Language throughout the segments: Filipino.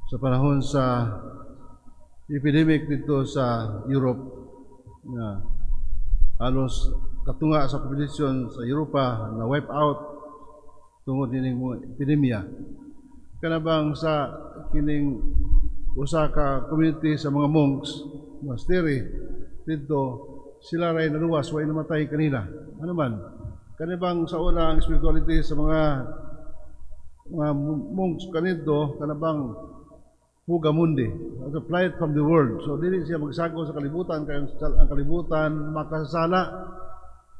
sa panahon sa epidemic dito sa Europe na halos katunga sa populasyon sa Europa na wipe out tungod dining epidemya. Kanabang sa kining usa ka community sa mga monks, monastery dito, sila ray naluwas, way namatay kanila. Ano man, kanibang sa una ang spirituality sa mga monks kanito, kanabang huga mundi, flight from the world. So dili siya magsago sa kalibutan, kaya ang kalibutan makasala,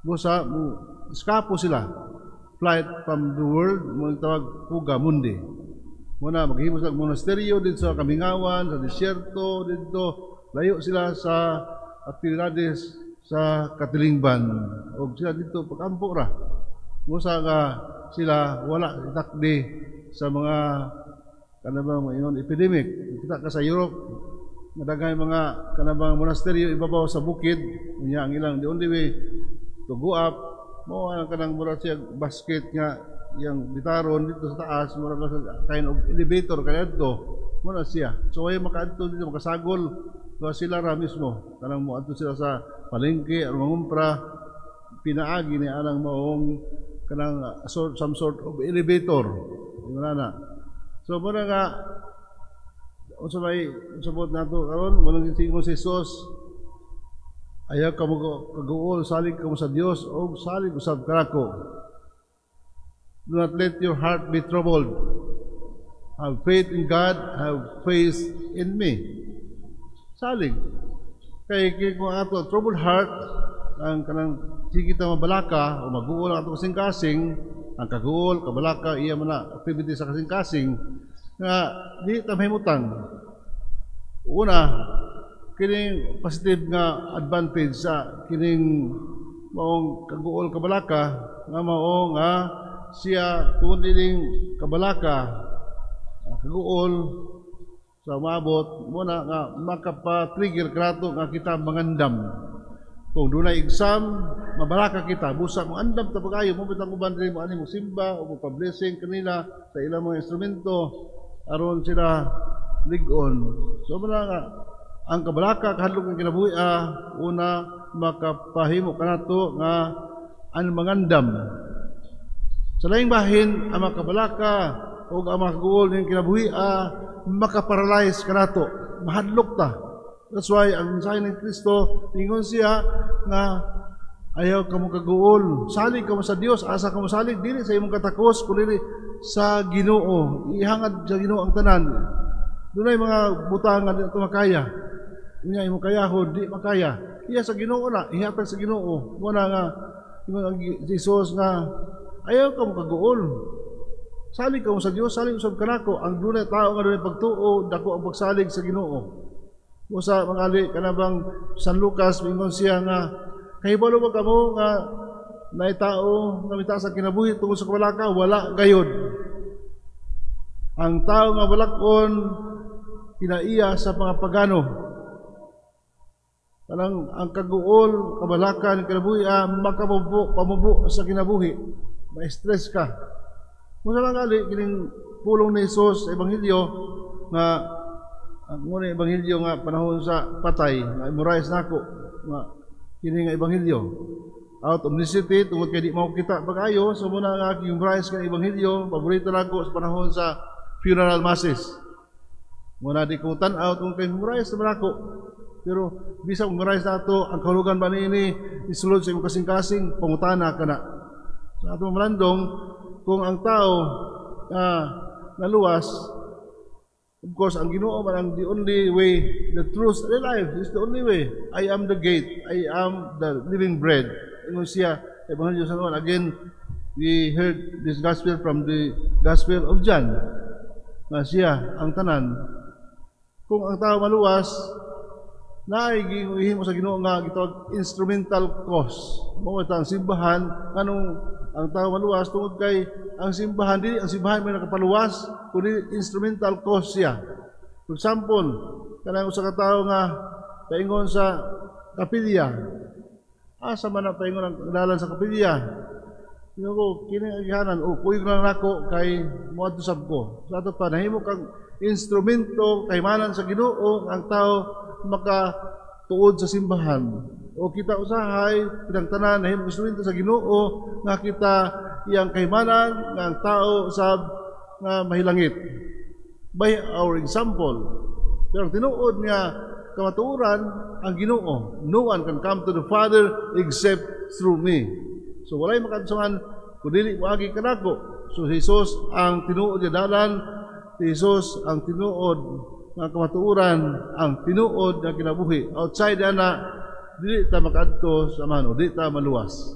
busa eskapo sila. Flight from the world, mga tawag huga mundi. Muna maghimo sa monasteryo dito sa Kamingawan, sa disyerto dito, layo sila sa aktibidades sa katilingban. O sila dito pagkampo ra. Musa nga sila wala itakdi sa mga kanabang ingon epidemic. Kita ka sa Europe, madagay mga kanabang monasteryo ibabaw sa bukid, unya ang ilang the only way to go up mo ang kanang mura siya basket nga yang bitaron dito sa taas, mura sa kind of elevator kaya dito mura siya. So ay makaadto dito makasagol so sila ra mismo kanang mo adto sila sa palengke o mangumpra pinaagi ni anang maong kanang some sort of elevator wala na. So muna nga unsa may usabot nato karon walang singo si Jesus ayaw ka mo kaguol salig ka mo sa Dios o salig usab kanako. Do not let your heart be troubled. Have faith in God, have faith in me. Salig. Kay kung ato troubled heart ang kanang sige ta mabalaka o maguol ato kasing-kasing ang kaguol, kabalaka, iya man na activity sa kasing-kasing nga di ta mahimutan. Una, kining positive nga advantage sa kining maong kaguol, kabalaka nga mao nga siya tungod dining kabalaka, kaguol sa maabot muna nga makapa-trigger krato nga kita mangandam. Kung dunay exam, mabalaka kita, busa mo andam ta pagayo mo bitang uban diri mo ani mo simba o mo pa-blessing kanila sa ilang mga instrumento aron sila ligon. So muna nga ang kabalaka kahadlok ng kinabuhi una makapahimo kanato nga ang mangandam. Sa laing bahin ang makabalaka o ang makaguol ng kinabuhi makaparalyze kanato, mahadlok ta. That's why ang mensahe ng Kristo, ingon siya nga ayaw ka mong kaguol. Salig ka mo sa Dios, asa ka mo salig, dili sa imong katakos, kundi sa Ginoo. Ihangad sa Ginoo ang tanan. Doon ay mga butangan na ito makaya. Inya imong kayahon, di makaya. Iya sa Ginoo na, ihatag sa Ginoo. Muna nga, ingon ang Jesus nga, ayaw ka mong kaguol. Salig ka mo sa Dios, salig usab kanako. Ang dunay tao nga dunay pagtuo, dako ang pagsalig sa Ginoo. Musa mangali kanabang San Lucas mingon siya nga kahibalo ba kamo nga naay tao nga mitaas ang kinabuhi tungod sa kabalaka wala gayod. Ang tao nga balakon kinaiya sa mga pagano. Kanang ang kaguol kabalaka ng kinabuhi makamubo pamubo sa kinabuhi. Ma-stress ka. Musa mangali kining pulong ni Jesus sa ebanghelyo nga ang muna ebanghelyo nga panahon sa patay nga memorize nako nga kini nga ebanghelyo out of necessity tungod kay di mao kita pag-ayo so muna nga memorize ka ebanghelyo paborito nako sa panahon sa funeral masses muna di ko tan-aw tungod kay memorize na nako pero bisag memorize nato ang kahulugan ba niini isulod sa imong kasing-kasing pangutana kana sa atong malandong kung ang tao naluwas. Of course, ang Ginoo man ang the only way, the truth, the life is the only way. I am the gate. I am the living bread. Ingon siya, Ebanghelyo sa Juan. Again, we heard this gospel from the Gospel of John. Nga siya, ang tanan. Kung ang tao maluwas, naigihimo sa Ginoo nga gitawag instrumental cause. Mao ta ang simbahan anong ang tao maluwas tungod kay ang simbahan dili ang simbahan may nakapaluwas kundi instrumental cause siya. For example, kanang usa ka tawo nga paingon sa kapilya. Asa man na paingon ang dalan sa kapilya? Ginoo ko kini ang gihanan o kuyog na nako kay moadto sab ko. Sa ato pa nahimo kang instrumento kay manan sa Ginoo ang tao makatuod sa simbahan. O kita usahay pinang tanan nahimo instrumento sa Ginoo nga kita iyang kaymanan nga ang tao sab nga mahilangit. By our example. Pero ang tinuod nga kamatuoran ang Ginoo. No one can come to the Father except through me. So walay makadsungan kun dili moagi kanako. So Jesus ang tinuod nga dalan, Jesus ang tinuod nga kamatuoran, ang tinuod nga kinabuhi. Outside ana dili ta makadto sa mano, dili ta maluwas.